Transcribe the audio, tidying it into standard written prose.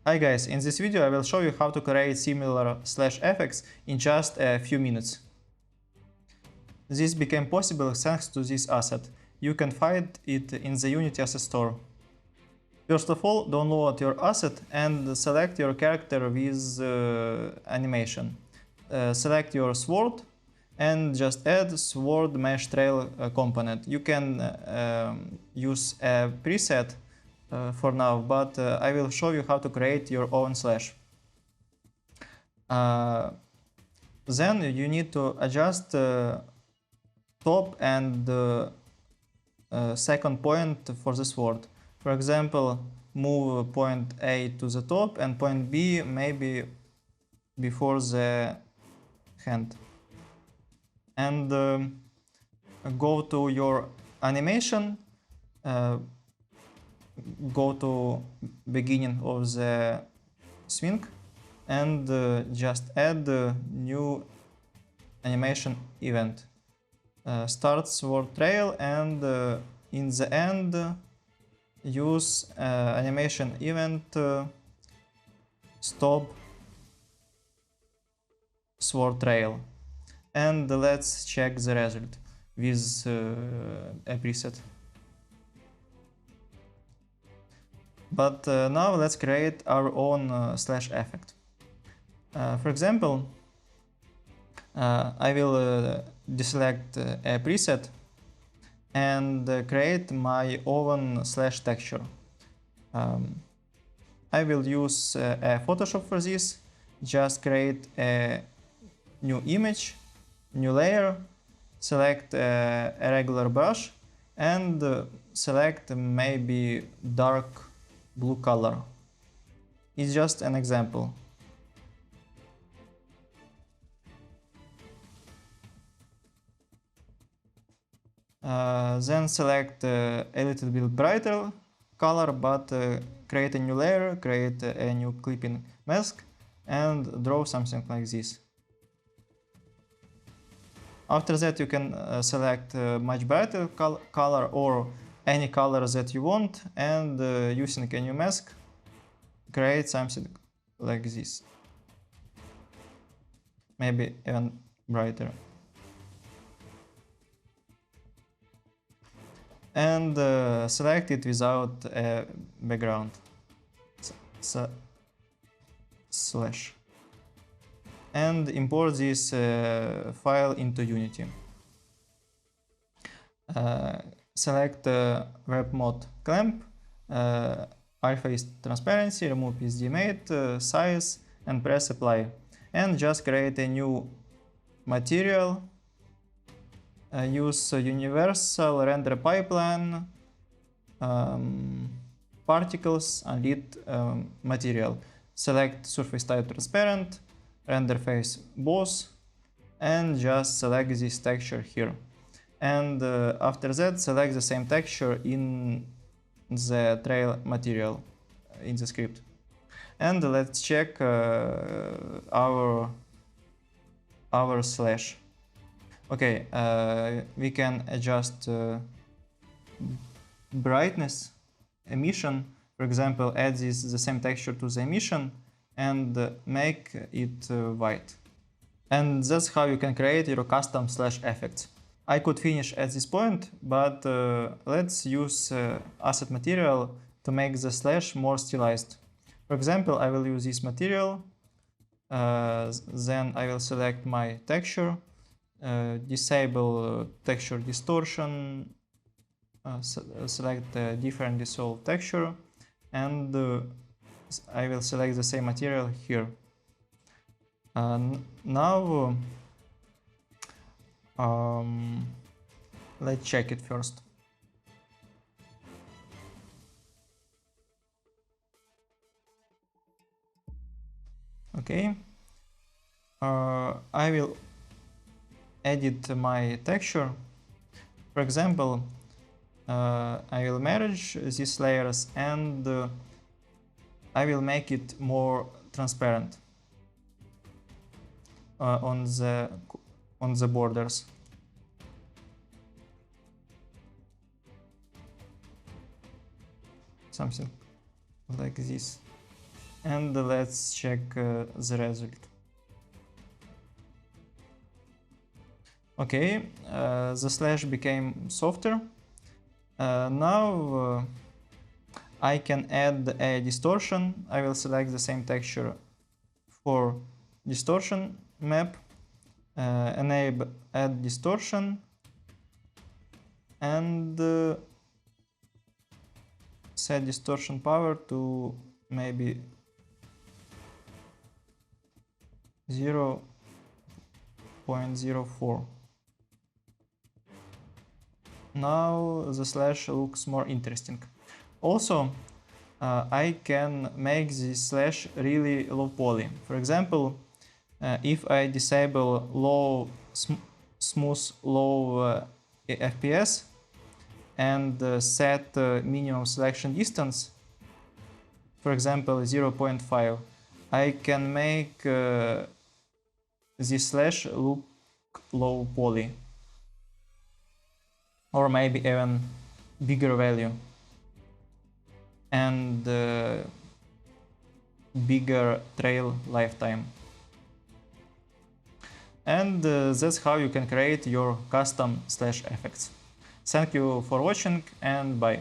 Hi guys, in this video I will show you how to create similar slash effects in just a few minutes. This became possible thanks to this asset. You can find it in the Unity asset store. First of all, download your asset and select your character with animation. Select your sword and just add sword mesh trail component. You can use a preset for now, but I will show you how to create your own slash. Then you need to adjust top and second point for the sword. For example, move point A to the top and point B maybe before the hand. And go to your animation, go to beginning of the swing and just add a new animation event. Start sword trail and in the end use animation event stop sword trail. And let's check the result with a preset. But now let's create our own slash effect. For example, I will deselect a preset and create my own slash texture. I will use a Photoshop for this. Just create a new image, new layer, select a regular brush and select maybe dark blue color. It's just an example. Then select a little bit brighter color, but create a new layer, create a new clipping mask and draw something like this. After that you can select much brighter color or any color that you want and using a new mask create something like this. Maybe even brighter. And select it without a background. Slash. And import this file into Unity. Select web mode clamp, alpha is transparency, remove PSD mate, size, and press apply. And just create a new material. Use universal render pipeline, particles, unlit material. Select surface type transparent, render face both, and just select this texture here. And after that select the same texture in the trail material in the script. And let's check our slash. Okay, we can adjust brightness, emission. For example, add the same texture to the emission and make it white. And that's how you can create your custom slash effects. I could finish at this point, but let's use asset material to make the slash more stylized. For example, I will use this material, then I will select my texture, disable texture distortion, select different dissolve texture, and I will select the same material here. Now let's check it first. Okay, I will edit my texture. For example, I will merge these layers and I will make it more transparent on the borders. Something like this. And let's check the result. Okay, the slash became softer. Now I can add a distortion. I will select the same texture for distortion map, enable add distortion, and set distortion power to maybe 0.04. Now the slash looks more interesting. Also, I can make this slash really low poly. For example, if I disable low smooth low FPS and set minimum selection distance, for example 0.5, I can make this slash look low poly, or maybe even bigger value and bigger trail lifetime. And that's how you can create your custom slash effects. Thank you for watching, and bye.